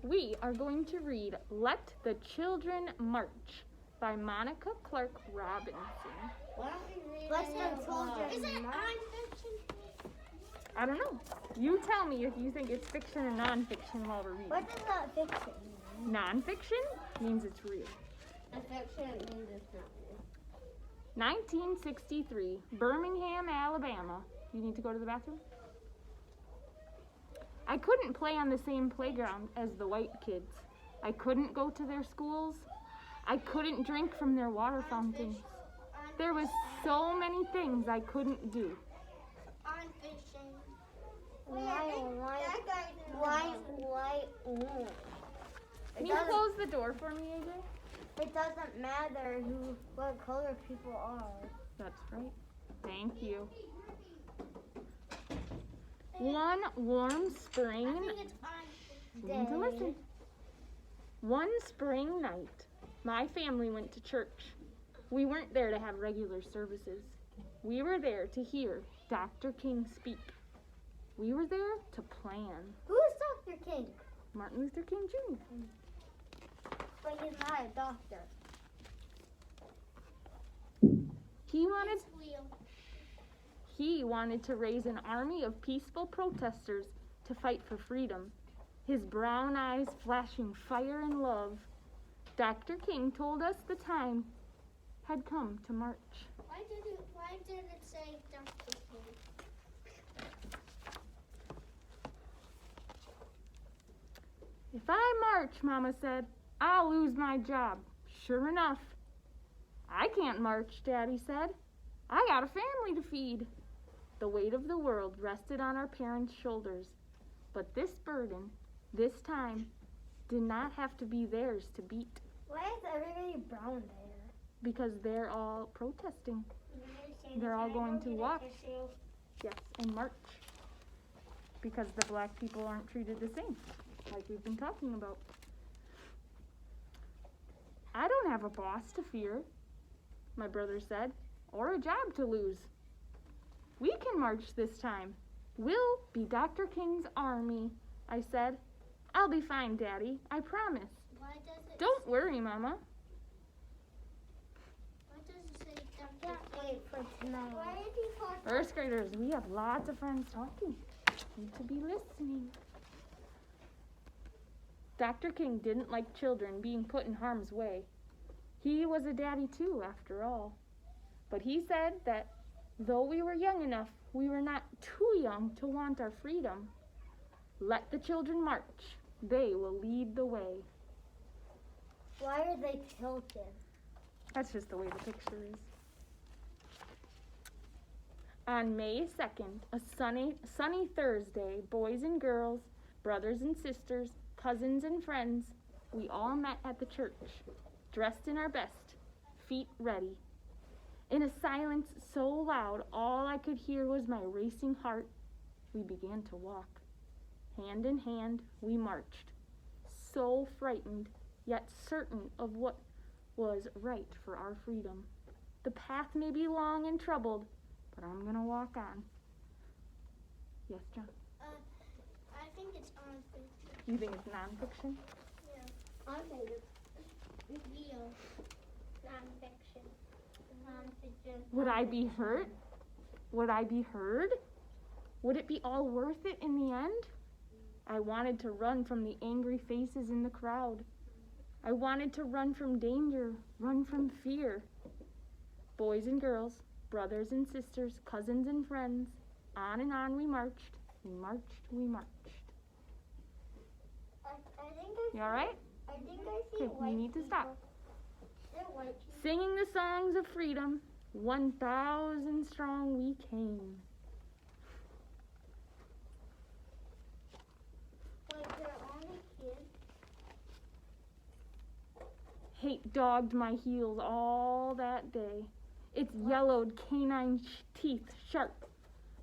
We are going to read Let the Children March by Monica Clark Robinson. Why don't we read Let the children Is it march? nonfiction? I don't know. You tell me if you think it's fiction or nonfiction while we're reading. What does that fiction mean? Nonfiction means it's real. A fiction means it's not real. 1963, Birmingham, Alabama. You need to go to the bathroom? I couldn't play on the same playground as the white kids. I couldn't go to their schools. I couldn't drink from their water fountains. There was so many things I couldn't do. On fishing. Why? Can you close the door for me, AJ? It doesn't matter what color people are. That's right. Thank you. One warm spring. I think it's on You need to listen. One spring night, my family went to church. We weren't there to have regular services. We were there to hear Dr. King speak. We were there to plan. Who is Dr. King? Martin Luther King Jr. But he's not a doctor. He wanted to raise an army of peaceful protesters to fight for freedom. His brown eyes flashing fire and love. Dr. King told us the time had come to march. Why did it say Dr. King? If I march, Mama said, I'll lose my job. Sure enough. I can't march, Daddy said. I got a family to feed. The weight of the world rested on our parents' shoulders. But this burden, this time, did not have to be theirs to beat. Why is everybody brown there? Because they're all protesting. They're all going to walk. Yes, and march. Because the black people aren't treated the same, like we've been talking about. I don't have a boss to fear, my brother said, or a job to lose. We can march this time. We'll be Dr. King's army, I said. I'll be fine, Daddy, I promise. Why does it Don't worry, Mama. say Dr. Can't wait for tonight. Why did you call First graders, we have lots of friends talking. Need to be listening. Dr. King didn't like children being put in harm's way. He was a daddy too, after all. But he said that though we were young enough, we were not too young to want our freedom. Let the children march. They will lead the way. Why are they tilted? That's just the way the picture is. On May 2nd, a sunny Thursday, boys and girls, brothers and sisters, cousins and friends, we all met at the church, dressed in our best, feet ready. In a silence so loud, all I could hear was my racing heart. We began to walk. Hand in hand, we marched, so frightened, yet certain of what was right for our freedom. The path may be long and troubled, but I'm gonna walk on. Yes, John? I think it's on fiction. You think it's nonfiction? I think it's real. Nonfiction. Nonfiction. Would I be hurt? Would I be heard? Would it be all worth it in the end? I wanted to run from the angry faces in the crowd. I wanted to run from danger, run from fear. Boys and girls, brothers and sisters, cousins and friends, on and on we marched. We marched, we marched. I think You all right? I think I see Okay, we need to stop. They're white people. Singing the songs of freedom, 1,000 strong we came. Wait, they're only kids. Hate dogged my heels all that day. Its yellowed canine teeth sharp,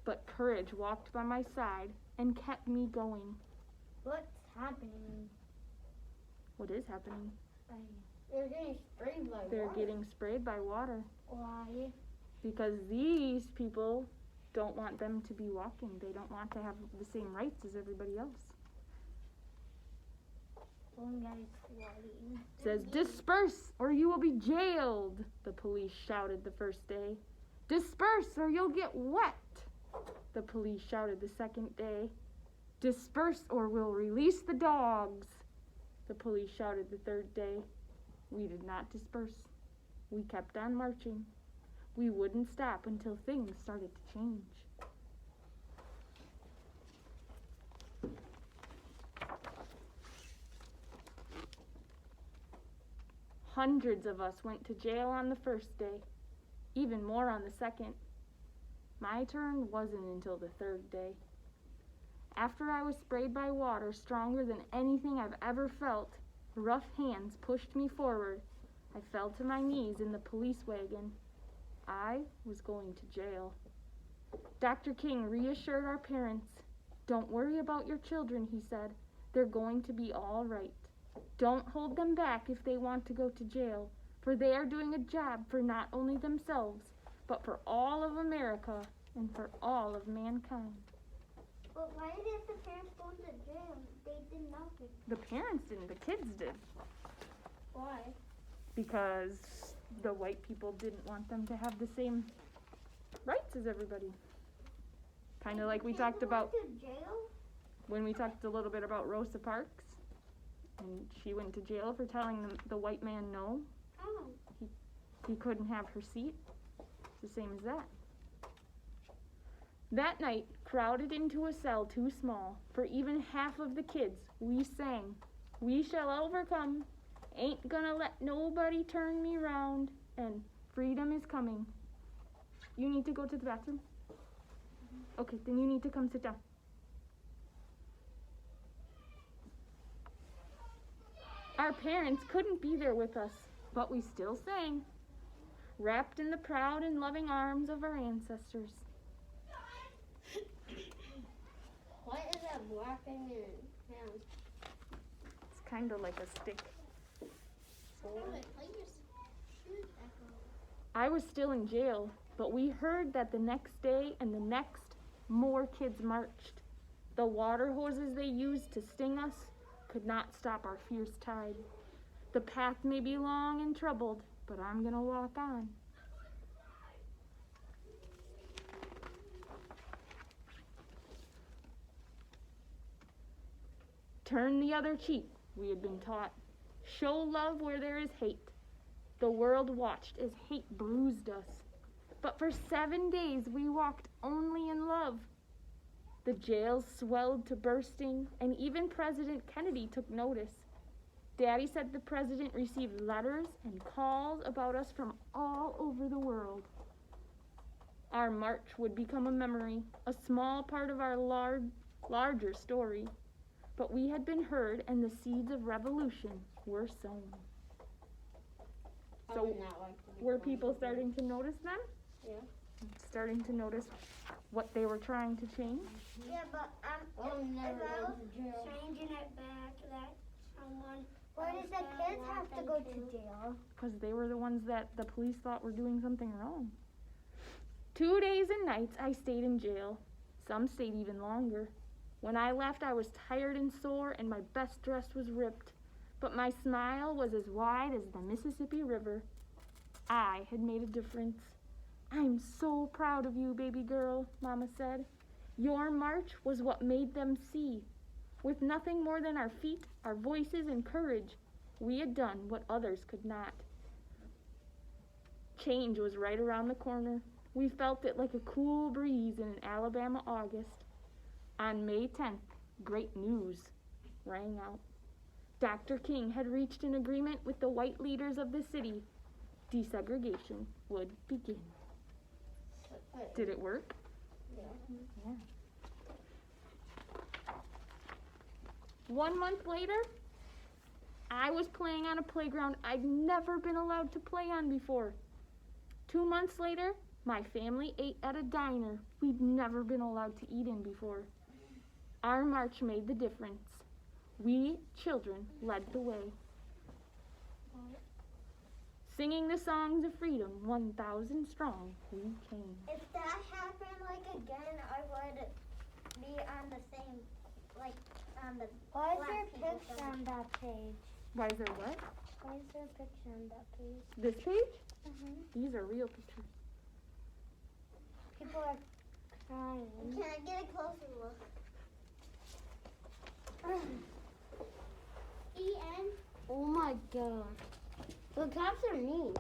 but courage walked by my side and kept me going. What's happening? What is happening? They're getting sprayed by They're water. getting sprayed by water Why? because these people don't want them to be walking. They don't want to have the same rights as everybody else. One guy's sweating. Says, disperse or you will be jailed, the police shouted the first day. Disperse or you'll get wet, the police shouted the second day. Disperse or we'll release the dogs, the police shouted the third day. We did not disperse. We kept on marching. We wouldn't stop until things started to change. Hundreds of us went to jail on the first day, even more on the second. My turn wasn't until the third day. After I was sprayed by water stronger than anything I've ever felt, rough hands pushed me forward. I fell to my knees in the police wagon. I was going to jail. Dr. King reassured our parents. Don't worry about your children, he said. They're going to be all right. Don't hold them back if they want to go to jail, for they are doing a job for not only themselves, but for all of America and for all of mankind. But why did the parents go to jail? They did nothing. The parents didn't, the kids did, Why? because the white people didn't want them to have the same rights as everybody. Kind of like we talked about Went to jail? when we talked a little bit about Rosa Parks, and she went to jail for telling the white man no. How? He couldn't have her seat. It's the same as that. That night, crowded into a cell too small for even half of the kids, we sang, "We shall overcome, ain't gonna let nobody turn me round, and freedom is coming." You need to go to the bathroom? Okay, then you need to come sit down. Our parents couldn't be there with us, but we still sang, wrapped in the proud and loving arms of our ancestors. What is that black thing in your hand? It's kind of like a stick. I was still in jail, but we heard that the next day and the next, more kids marched. The water hoses they used to sting us could not stop our fierce tide. The path may be long and troubled, but I'm gonna walk on. Turn the other cheek, we had been taught. Show love where there is hate. The world watched as hate bruised us. But for 7 days we walked only in love. The jails swelled to bursting, and even President Kennedy took notice. Daddy said the president received letters and calls about us from all over the world. Our march would become a memory, a small part of our larger story. But we had been heard, and the seeds of revolution were sown. I So, would not like to be were born people again. starting to notice them? Yeah. Starting to notice what they were trying to change? Yeah, but I'll never if I go was to jail. changing it back, that someone. Why did the kids have to go to jail? Because they were the ones that the police thought were doing something wrong. 2 days and nights I stayed in jail. Some stayed even longer. When I left, I was tired and sore, and my best dress was ripped. But my smile was as wide as the Mississippi River. I had made a difference. I'm so proud of you, baby girl, Mama said. Your march was what made them see. With nothing more than our feet, our voices, and courage, we had done what others could not. Change was right around the corner. We felt it like a cool breeze in an Alabama August. On May 10th, great news rang out. Dr. King had reached an agreement with the white leaders of the city. Desegregation would begin. Did it work? Yeah. 1 month later, I was playing on a playground I'd never been allowed to play on before. 2 months later, my family ate at a diner we'd never been allowed to eat in before. Our march made the difference. We children led the way. Singing the songs of freedom, 1,000 strong, we came. If that happened again, I would be on the same on the Why is black there a people's picture side. on that page? Why is there what? Why is there a picture on that page? This page? Mm-hmm. These are real pictures. People are crying. Can I get a closer look? The end. Oh my god. The cats are neat.